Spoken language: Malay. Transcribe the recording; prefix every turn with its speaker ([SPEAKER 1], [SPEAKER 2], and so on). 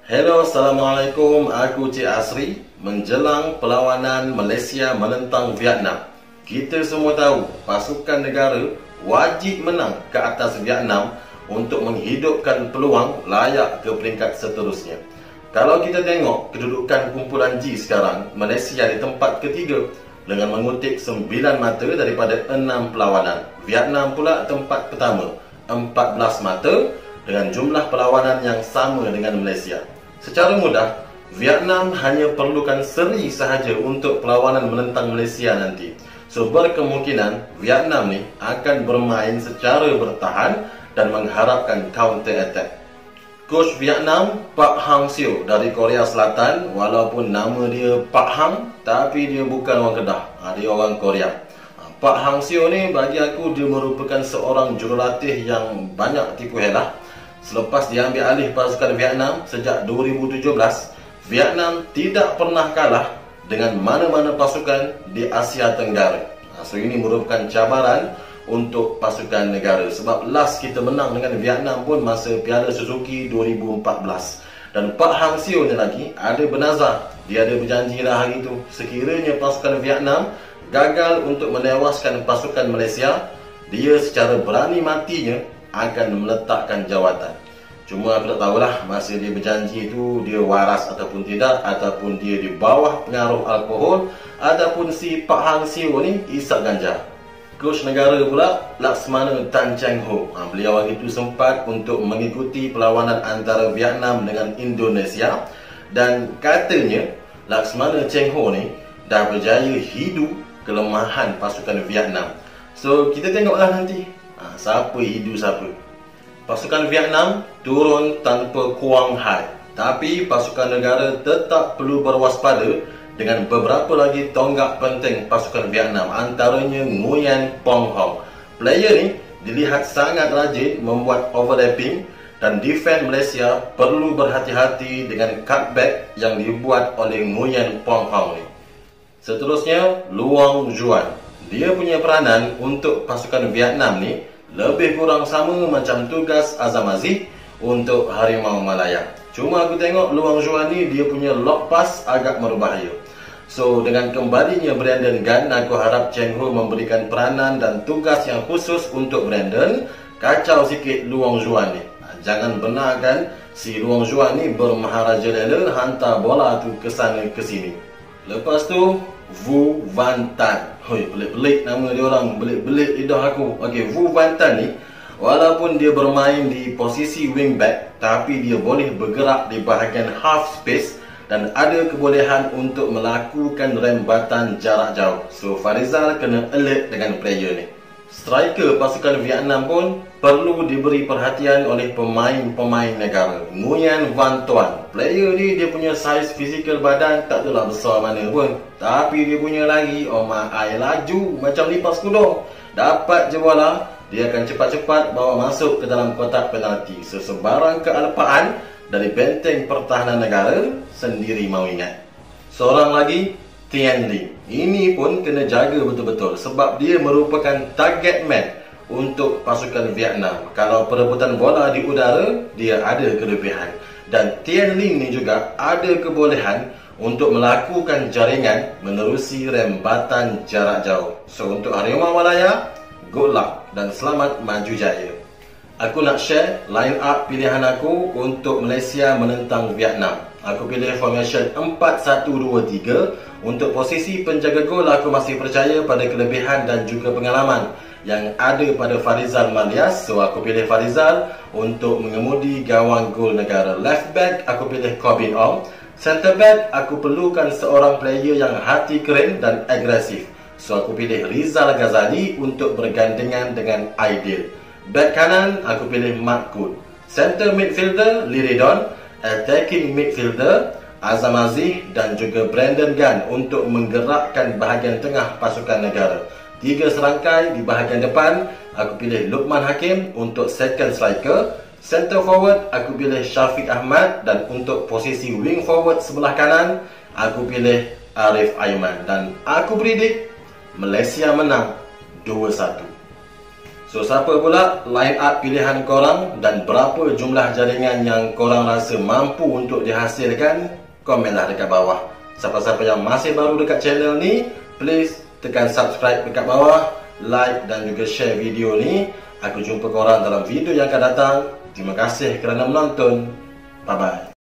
[SPEAKER 1] Hello, Assalamualaikum. Aku Cik Asri. Menjelang perlawanan Malaysia menentang Vietnam, kita semua tahu pasukan negara wajib menang ke atas Vietnam untuk menghidupkan peluang layak ke peringkat seterusnya. Kalau kita tengok kedudukan kumpulan G sekarang, Malaysia di tempat ketiga dengan mengutip 9 mata daripada 6 perlawanan. Vietnam pula tempat pertama, 14 mata dengan jumlah perlawanan yang sama dengan Malaysia. Secara mudah, Vietnam hanya perlukan seri sahaja untuk perlawanan menentang Malaysia nanti. So berkemungkinan Vietnam ni akan bermain secara bertahan dan mengharapkan counter attack. Coach Vietnam, Pak Hang Seo dari Korea Selatan, walaupun nama dia Pak Hang, tapi dia bukan orang Kedah, dia orang Korea. Pak Hang Seo ni bagi aku dia merupakan seorang jurulatih yang banyak tipu helah. Selepas dia ambil alih pasukan Vietnam sejak 2017, Vietnam tidak pernah kalah dengan mana-mana pasukan di Asia Tenggara. So ini merupakan cabaran untuk pasukan negara. Sebab last kita menang dengan Vietnam pun masa Piala Suzuki 2014. Dan Pak Hang Seo ni lagi ada bernazar. Dia ada berjanji dah hari itu, sekiranya pasukan Vietnam gagal untuk menewaskan pasukan Malaysia, dia secara berani matinya akan meletakkan jawatan. Cuma aku tak tahulah masa dia berjanji itu dia waras ataupun tidak, ataupun dia di bawah pengaruh alkohol, ataupun si Pak Hang Seo ni isap ganja. Coach negara pula Laksmana Tan Cheng Ho. Beliau hari itu sempat untuk mengikuti perlawanan antara Vietnam dengan Indonesia, dan katanya Laksmana Cheng Ho ni dah berjaya hidu kelemahan pasukan Vietnam. So kita tengoklah nanti siapa hidu siapa. Pasukan Vietnam turun tanpa Quang Hai, tapi pasukan negara tetap perlu berwaspada dengan beberapa lagi tonggak penting pasukan Vietnam, antaranya Nguyen Pong Hong. Player ni dilihat sangat rajin membuat overlapping, dan defense Malaysia perlu berhati-hati dengan cutback yang dibuat oleh Nguyen Pong Hong ni. Seterusnya, Luong Juan. Dia punya peranan untuk pasukan Vietnam ni lebih kurang sama macam tugas Azam Aziz untuk Harimau Malaya. Cuma aku tengok Luong Juan ni dia punya lock pass agak berbahaya. So dengan kembalinya Brandon Gan, aku harap Cheng Ho memberikan peranan dan tugas yang khusus untuk Brandon. Kacau sikit Luong Juan ni. Jangan benarkan si Luong Juan ni bermaharaja lela hantar bola tu ke sana ke sini. Lepas tu Vu Van Tan. Hoi, pelik-pelik nama dia orang, belik-belik lidah aku. Okey, Vu Van Tan ni walaupun dia bermain di posisi wingback, tapi dia boleh bergerak di bahagian half space dan ada kebolehan untuk melakukan rembatan jarak jauh. So Farizal kena alert dengan player ni. Striker pasukan Vietnam pun perlu diberi perhatian oleh pemain-pemain negara. Nguyen Van Tuan. Player ni dia punya saiz fizikal badan tak adalah besar mana pun, tapi dia punya lagi air laju macam lipas kuda. Dapat je bola, dia akan cepat-cepat bawa masuk ke dalam kotak penalti. Sesebarang kealpaan dari benteng pertahanan negara sendiri mau ingat. Seorang lagi, Tien Lim. Ini pun kena jaga betul-betul sebab dia merupakan target man untuk pasukan Vietnam. Kalau perebutan bola di udara, dia ada kelebihan. Dan Tien Lim ni juga ada kebolehan untuk melakukan jaringan menerusi rembatan jarak jauh. So untuk Harimau Malaya, good luck dan selamat maju jaya. Aku nak share line up pilihan aku untuk Malaysia menentang Vietnam. Aku pilih formation 4-1-2-3. Untuk posisi penjaga gol, aku masih percaya pada kelebihan dan juga pengalaman yang ada pada Farizal Malias. So aku pilih Farizal untuk mengemudi gawang gol negara. Left back, aku pilih Corbin Ong. Center back, aku perlukan seorang player yang hati kering dan agresif. So aku pilih Rizal Ghazali untuk bergandengan dengan Aidil. Back kanan, aku pilih Mat Kut. Center midfielder, Liridon. Attacking midfielder, Azam Aziz dan juga Brandon Gan untuk menggerakkan bahagian tengah pasukan negara. 3 serangkai di bahagian depan, aku pilih Luqman Hakim untuk second striker. Center forward, aku pilih Syafiq Ahmad, dan untuk posisi wing forward sebelah kanan, aku pilih Arif Aiman. Dan aku predict Malaysia menang 2-1. So siapa pula line up pilihan korang dan berapa jumlah jaringan yang korang rasa mampu untuk dihasilkan? Komenlah dekat bawah. Siapa-siapa yang masih baru dekat channel ni, please tekan subscribe dekat bawah, like dan juga share video ni. Aku jumpa korang dalam video yang akan datang. Terima kasih kerana menonton. Bye bye.